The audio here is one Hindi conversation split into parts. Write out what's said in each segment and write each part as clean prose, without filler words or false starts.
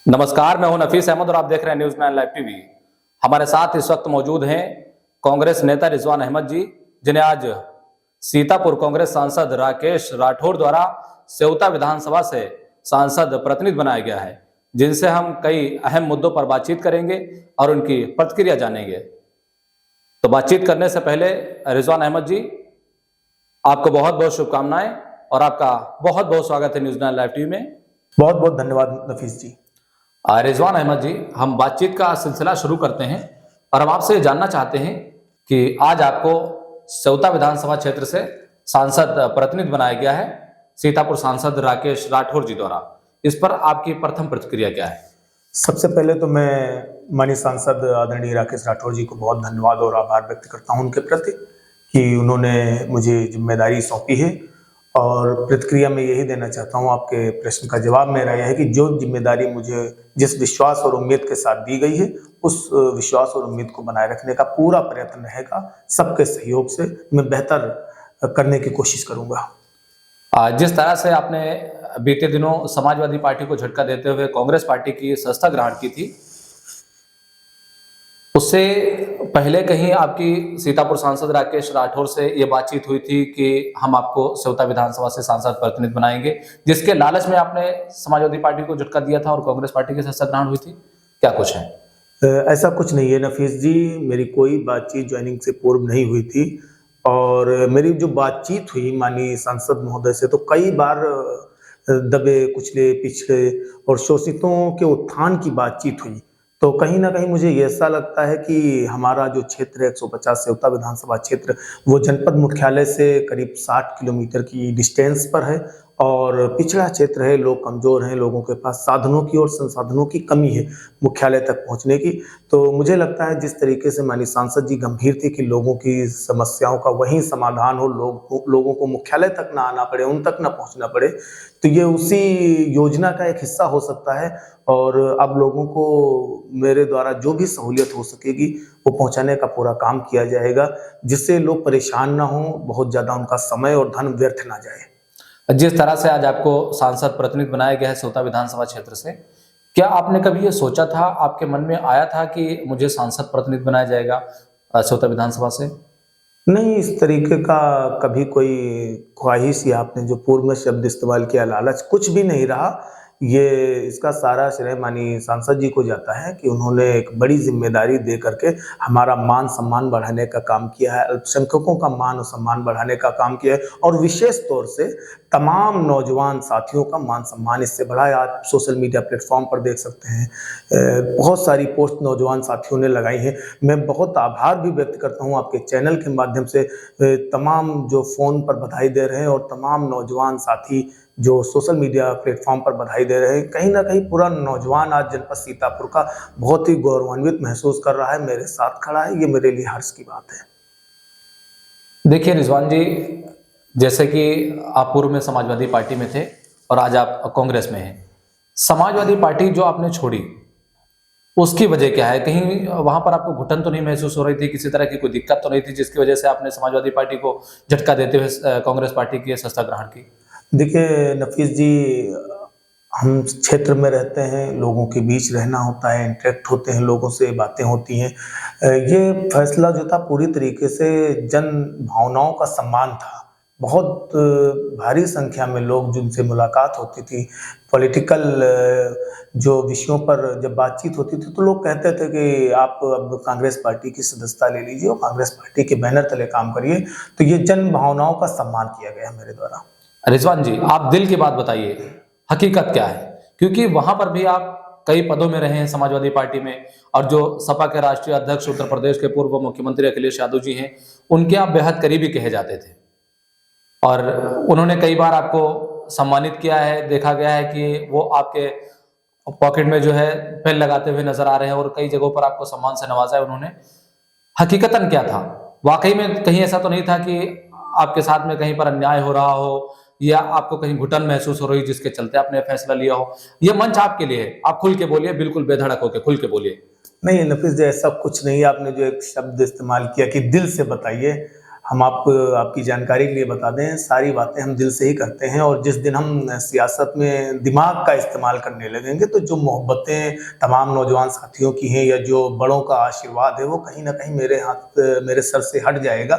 नमस्कार, मैं हूं नफीस अहमद और आप देख रहे हैं न्यूज़ 9 लाइव टीवी। हमारे साथ इस वक्त मौजूद हैं कांग्रेस नेता रिजवान अहमद जी, जिन्हें आज सीतापुर कांग्रेस सांसद राकेश राठौर द्वारा सेवता विधानसभा से सांसद प्रतिनिधि बनाया गया है, जिनसे हम कई अहम मुद्दों पर बातचीत करेंगे और उनकी प्रतिक्रिया जानेंगे। तो बातचीत करने से पहले रिजवान अहमद जी, आपको बहुत बहुत शुभकामनाएं और आपका बहुत बहुत स्वागत है न्यूज़ 9 लाइव टीवी में। बहुत बहुत धन्यवाद नफीस जी। रिजवान अहमद जी, हम बातचीत का सिलसिला शुरू करते हैं और हम आपसे जानना चाहते हैं कि आज आपको सेवता विधानसभा क्षेत्र से सांसद प्रतिनिधि बनाया गया है सीतापुर सांसद राकेश राठौर जी द्वारा। इस पर आपकी प्रथम प्रतिक्रिया क्या है? सबसे पहले तो मैं माननीय सांसद आदरणीय राकेश राठौर जी को बहुत धन्यवाद और आभार व्यक्त करता हूं उनके प्रति कि उन्होंने मुझे जिम्मेदारी सौंपी है। और प्रतिक्रिया में यही देना चाहता हूं, आपके प्रश्न का जवाब मेरा यह है कि जो जिम्मेदारी मुझे जिस विश्वास और उम्मीद के साथ दी गई है, उस विश्वास और उम्मीद को बनाए रखने का पूरा प्रयत्न रहेगा। सबके सहयोग से मैं बेहतर करने की कोशिश करूंगा। जिस तरह से आपने बीते दिनों समाजवादी पार्टी को झटका देते हुए कांग्रेस पार्टी की सत्ता ग्रहण की थी, उससे पहले कहीं आपकी सीतापुर सांसद राकेश राठौर से ये बातचीत हुई थी कि हम आपको सेवता विधानसभा से सांसद प्रतिनिधि बनाएंगे, जिसके लालच में आपने समाजवादी पार्टी को झटका दिया था और कांग्रेस पार्टी की सत्ता ग्रहण हुई थी? क्या कुछ है? ऐसा कुछ नहीं है नफीस जी, मेरी कोई बातचीत ज्वाइनिंग से पूर्व नहीं हुई थी। और मेरी जो बातचीत हुई माननीय सांसद महोदय से, तो कई बार दबे कुचले पिछड़े और शोषितों के उत्थान की बातचीत हुई। तो कहीं ना कहीं मुझे ऐसा लगता है कि हमारा जो क्षेत्र है 150 सेवता विधानसभा क्षेत्र, वो जनपद मुख्यालय से करीब 60 किलोमीटर की डिस्टेंस पर है और पिछड़ा क्षेत्र है। लोग कमजोर हैं, लोगों के पास साधनों की और संसाधनों की कमी है मुख्यालय तक पहुंचने की। तो मुझे लगता है जिस तरीके से माननीय सांसद जी गंभीर थे कि लोगों की समस्याओं का वहीं समाधान हो, लोगों को मुख्यालय तक ना आना पड़े, उन तक ना पहुंचना पड़े, तो ये उसी योजना का एक हिस्सा हो सकता है। और अब लोगों को मेरे द्वारा जो भी सहूलियत हो सकेगी वो पहुंचाने का पूरा काम किया जाएगा, जिससे लोग परेशान ना हो, बहुत ज्यादा उनका समय और धन व्यर्थ ना जाए। जिस तरह से आज आपको सांसद प्रतिनिधि बनाया गया है सेवता विधानसभा क्षेत्र से, क्या आपने कभी ये सोचा था, आपके मन में आया था कि मुझे सांसद प्रतिनिधि बनाया जाएगा सेवता विधानसभा से? नहीं, इस तरीके का कभी कोई ख्वाहिश या आपने जो पूर्व में शब्द इस्तेमाल किया लालच, कुछ भी नहीं रहा। ये इसका सारा श्रेय माननीय सांसद जी को जाता है कि उन्होंने एक बड़ी जिम्मेदारी दे करके हमारा मान सम्मान बढ़ाने का काम किया है, अल्पसंख्यकों का मान और सम्मान बढ़ाने का काम किया है और विशेष तौर से तमाम नौजवान साथियों का मान सम्मान इससे बढ़ा है। आप सोशल मीडिया प्लेटफॉर्म पर देख सकते हैं, बहुत सारी पोस्ट नौजवान साथियों ने लगाई हैं। मैं बहुत आभार भी व्यक्त करता हूं आपके चैनल के माध्यम से, तमाम जो फ़ोन पर बधाई दे रहे हैं और तमाम नौजवान साथी जो सोशल मीडिया प्लेटफॉर्म पर बधाई दे रहे हैं। कहीं ना कहीं पूरा नौजवान आज जनपद सीतापुर का बहुत ही गौरवान्वित महसूस कर रहा है, मेरे साथ खड़ा है। ये मेरे लिए हर्ष की बात है। देखिए रिजवान जी, जैसे कि आप पूर्व में समाजवादी पार्टी में थे और आज आप कांग्रेस में हैं। समाजवादी पार्टी जो आपने छोड़ी, उसकी वजह क्या है? कहीं वहां पर आपको घुटन तो नहीं महसूस हो रही थी, किसी तरह की कोई दिक्कत तो नहीं थी जिसकी वजह से आपने समाजवादी पार्टी को झटका देते हुए कांग्रेस पार्टी की सत्ता ग्रहण की? देखिए नफीस जी, हम क्षेत्र में रहते हैं, लोगों के बीच रहना होता है, इंटरेक्ट होते हैं, लोगों से बातें होती हैं। ये फैसला जो था पूरी तरीके से जन भावनाओं का सम्मान था। बहुत भारी संख्या में लोग जिनसे मुलाकात होती थी, पॉलिटिकल जो विषयों पर जब बातचीत होती थी, तो लोग कहते थे कि आप अब कांग्रेस पार्टी की सदस्यता ले लीजिए और कांग्रेस पार्टी के बैनर तले काम करिए। तो ये जन भावनाओं का सम्मान किया गया मेरे द्वारा। रिजवान जी, आप दिल की बात बताइए, हकीकत क्या है? क्योंकि वहां पर भी आप कई पदों में रहे हैं समाजवादी पार्टी में, और जो सपा के राष्ट्रीय अध्यक्ष उत्तर प्रदेश के पूर्व मुख्यमंत्री अखिलेश यादव जी हैं, उनके आप बेहद करीबी कहे जाते थे और उन्होंने कई बार आपको सम्मानित किया है। देखा गया है कि वो आपके पॉकेट में जो है पेन लगाते हुए नजर आ रहे हैं और कई जगहों पर आपको सम्मान से नवाजा है उन्होंने। हकीकतन क्या था? वाकई में कहीं ऐसा तो नहीं था कि आपके साथ में कहीं पर अन्याय हो रहा हो या आपको कहीं घुटन महसूस हो रही जिसके चलते आपने फैसला लिया हो? ये मंच आपके लिए है, आप खुल के बोलिए, बिल्कुल बेधड़क होकर खुल के बोलिए। नहीं नफीस जी, ऐसा कुछ नहीं है। आपने जो एक शब्द इस्तेमाल किया कि दिल से बताइए, हम आपको आपकी जानकारी के लिए बता दें, सारी बातें हम दिल से ही करते हैं और जिस दिन हम सियासत में दिमाग का इस्तेमाल करने लगेंगे तो जो मोहब्बतें तमाम नौजवान साथियों की हैं या जो बड़ों का आशीर्वाद है वो कहीं ना कहीं मेरे सर से हट जाएगा।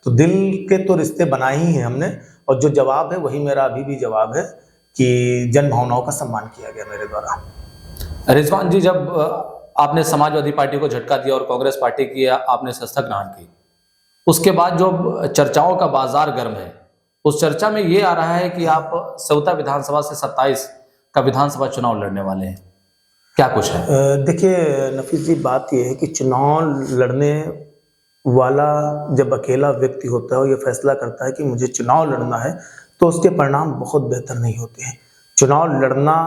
तो दिल के तो रिश्ते बनाए ही हैं हमने और जो जवाब है वही मेरा अभी भी जवाब है कि जन भावनाओं का सम्मान किया गया मेरे द्वारा। रिजवान जी, जब आपने समाजवादी पार्टी को झटका दिया और कांग्रेस पार्टी की आपने शस्त्र ग्रहण की, उसके बाद जो चर्चाओं का बाजार गर्म है, उस चर्चा में ये आ रहा है कि आप सौता विधानसभा से 27 का विधानसभा चुनाव लड़ने वाले हैं, क्या कुछ है? देखिए नफीस जी, बात यह है कि चुनाव लड़ने वाला जब अकेला व्यक्ति होता है और ये फैसला करता है कि मुझे चुनाव लड़ना है तो उसके परिणाम बहुत बेहतर नहीं होते हैं। चुनाव लड़ना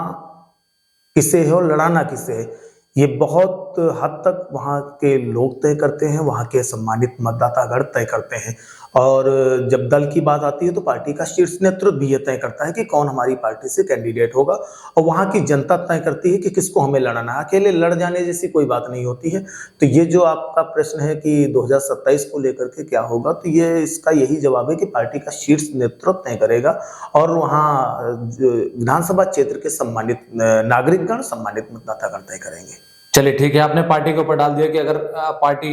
किसे है और लड़ाना किसे है, ये बहुत हद तक वहाँ के लोग तय करते हैं, वहाँ के सम्मानित मतदातागण तय करते हैं। और जब दल की बात आती है तो पार्टी का शीर्ष नेतृत्व भी ये तय करता है कि कौन हमारी पार्टी से कैंडिडेट होगा और वहाँ की जनता तय करती है कि किसको हमें लड़ना है। अकेले लड़ जाने जैसी कोई बात नहीं होती है। तो ये जो आपका प्रश्न है कि 2027 को लेकर के क्या होगा, तो ये इसका यही जवाब है कि पार्टी का शीर्ष नेतृत्व तय करेगा और वहाँ विधानसभा क्षेत्र के सम्मानित नागरिकगण, सम्मानित मतदातागण तय करेंगे। चलिए ठीक है, आपने पार्टी के ऊपर डाल दिया कि अगर पार्टी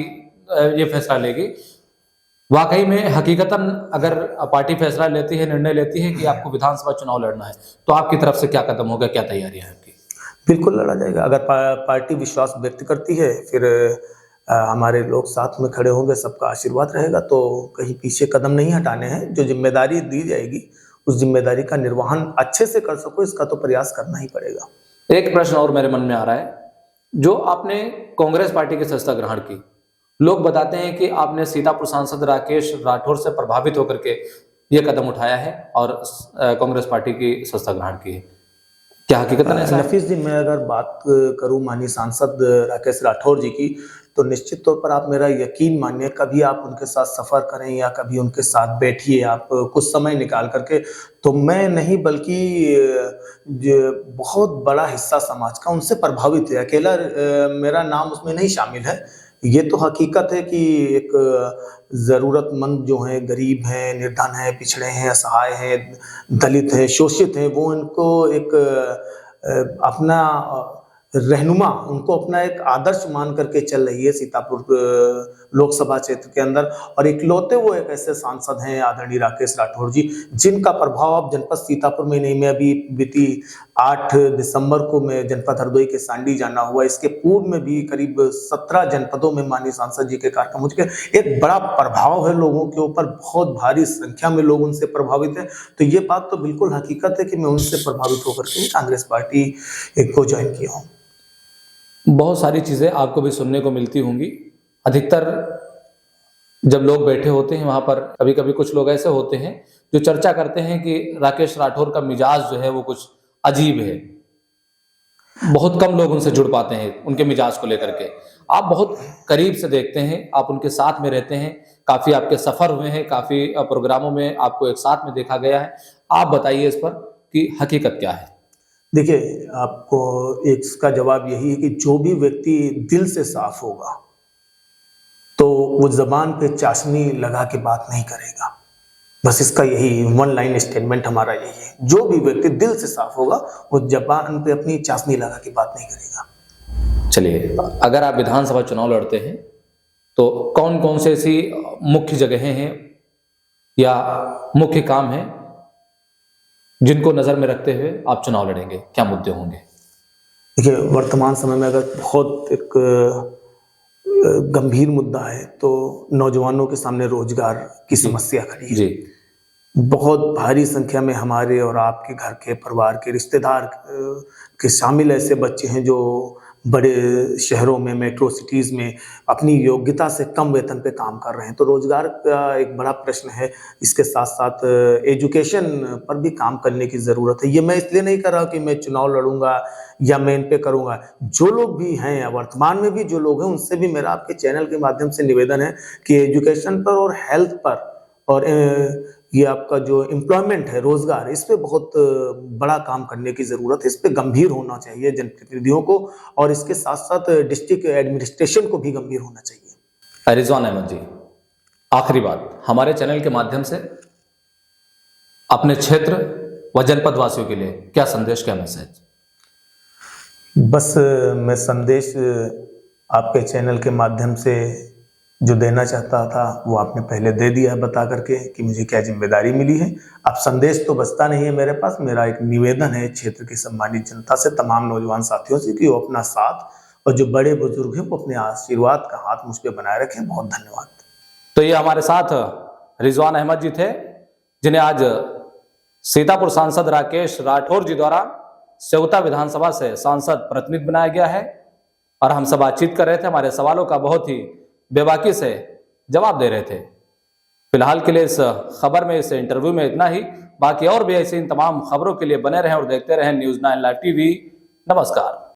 ये फैसला लेगी, वाकई में हकीकतन अगर पार्टी फैसला लेती है, निर्णय लेती है कि आपको विधानसभा चुनाव लड़ना है, तो आपकी तरफ से क्या कदम होगा, क्या तैयारी है आपकी? बिल्कुल लड़ा जाएगा। अगर पार्टी विश्वास व्यक्त करती है, फिर हमारे लोग साथ में खड़े होंगे, सबका आशीर्वाद रहेगा, तो कहीं पीछे कदम नहीं हटाने हैं। जो जिम्मेदारी दी जाएगी उस जिम्मेदारी का निर्वहन अच्छे से कर सको, इसका तो प्रयास करना ही पड़ेगा। एक प्रश्न और मेरे मन में आ रहा है, जो आपने कांग्रेस पार्टी की सदस्यता ग्रहण की, लोग बताते हैं कि आपने सीतापुर सांसद राकेश राठौर से प्रभावित होकर के ये कदम उठाया है और कांग्रेस पार्टी की सदस्यता ग्रहण की है, क्या हकीकत है ऐसा? नफीस जी, मैं अगर बात करूं माननीय सांसद राकेश राठौर जी की, तो निश्चित तौर पर आप मेरा यकीन मानिए, कभी आप उनके साथ सफर करें या कभी उनके साथ बैठिए आप कुछ समय निकाल करके, तो मैं नहीं बल्कि बहुत बड़ा हिस्सा समाज का उनसे प्रभावित है। अकेला मेरा नाम उसमें नहीं शामिल है। ये तो हकीकत है कि एक ज़रूरतमंद जो हैं, गरीब हैं, निर्धन हैं, पिछड़े हैं, असहाय हैं, दलित हैं, शोषित हैं, वो इनको एक अपना रहनुमा, उनको अपना एक आदर्श मान करके चल रही है सीतापुर लोकसभा क्षेत्र के अंदर। और इकलौते वो एक ऐसे सांसद हैं आदरणीय राकेश राठौर जी, जिनका प्रभाव अब जनपद सीतापुर में नहीं, मैं अभी बीती 8 दिसंबर को मैं जनपद हरदोई के सांडी जाना हुआ, इसके पूर्व में भी करीब 17 जनपदों में माननीय सांसद जी के कार्यक्रम हो चुके। एक बड़ा प्रभाव है लोगों के ऊपर, बहुत भारी संख्या में लोग उनसे प्रभावित हैं। तो ये बात तो बिल्कुल हकीकत है कि मैं उनसे प्रभावित होकर के कांग्रेस पार्टी को ज्वाइन किया हूँ। बहुत सारी चीजें आपको भी सुनने को मिलती होंगी। अधिकतर जब लोग बैठे होते हैं वहां पर कभी कभी कुछ लोग ऐसे होते हैं जो चर्चा करते हैं कि राकेश राठौर का मिजाज जो है वो कुछ अजीब है, बहुत कम लोग उनसे जुड़ पाते हैं उनके मिजाज को लेकर के। आप बहुत करीब से देखते हैं, आप उनके साथ में रहते हैं, काफी आपके सफर हुए हैं, काफी प्रोग्रामों में आपको एक साथ में देखा गया है। आप बताइए इस पर कि हकीकत क्या है? देखिए, आपको इसका जवाब यही है कि जो भी व्यक्ति दिल से साफ होगा तो वो जबान पे चाशनी लगा के बात नहीं करेगा। बस इसका यही वन लाइन स्टेटमेंट हमारा यही है, जो भी व्यक्ति दिल से साफ होगा वो जबान पे अपनी चाशनी लगा के बात नहीं करेगा। चलिए, अगर आप विधानसभा चुनाव लड़ते हैं तो कौन कौन से ऐसी मुख्य जगहें हैं या मुख्य काम हैं जिनको नजर में रखते हुए आप चुनाव लड़ेंगे, क्या मुद्दे होंगे? देखिए, वर्तमान समय में अगर बहुत एक गंभीर मुद्दा है तो नौजवानों के सामने रोजगार की समस्या खड़ी है जी। बहुत भारी संख्या में हमारे और आपके घर के, परिवार के, रिश्तेदार के शामिल ऐसे बच्चे हैं जो बड़े शहरों में, मेट्रो सिटीज़ में अपनी योग्यता से कम वेतन पे काम कर रहे हैं। तो रोजगार का एक बड़ा प्रश्न है। इसके साथ साथ एजुकेशन पर भी काम करने की ज़रूरत है। ये मैं इसलिए नहीं कर रहा कि मैं चुनाव लड़ूंगा या मैं इन पे करूंगा। जो लोग भी हैं, वर्तमान में भी जो लोग हैं, उनसे भी मेरा आपके चैनल के माध्यम से निवेदन है कि एजुकेशन पर और हेल्थ पर और ये आपका जो एम्प्लॉयमेंट है, रोजगार, इस पे बहुत बड़ा काम करने की ज़रूरत है। इस पे गंभीर होना चाहिए जनप्रतिनिधियों को और इसके साथ साथ डिस्ट्रिक्ट एडमिनिस्ट्रेशन को भी गंभीर होना चाहिए। रिजवान अहमद जी, आखिरी बात, हमारे चैनल के माध्यम से अपने क्षेत्र व जनपद वासियों के लिए क्या संदेश, क्या मैसेज? बस मैं संदेश आपके चैनल के माध्यम से जो देना चाहता था वो आपने पहले दे दिया है बता करके कि मुझे क्या जिम्मेदारी मिली है। अब संदेश तो बचता नहीं है मेरे पास। मेरा एक निवेदन है क्षेत्र की सम्मानित जनता से, तमाम नौजवान साथियों से, कि वो अपना साथ और जो बड़े बुजुर्ग हैं वो अपने आशीर्वाद का हाथ मुझ पे बनाए रखें। बहुत धन्यवाद। तो ये हमारे साथ रिजवान अहमद जी थे, जिन्हें आज सीतापुर सांसद राकेश राठौर जी द्वारा सेवता विधानसभा से सांसद प्रतिनिधि बनाया गया है और हमसे बातचीत कर रहे थे, हमारे सवालों का बहुत ही बेबाकी से जवाब दे रहे थे। फिलहाल के लिए इस खबर में, इस इंटरव्यू में इतना ही। बाकी और भी ऐसी इन तमाम खबरों के लिए बने रहें और देखते रहें न्यूज़ 9 लाइव टीवी। नमस्कार।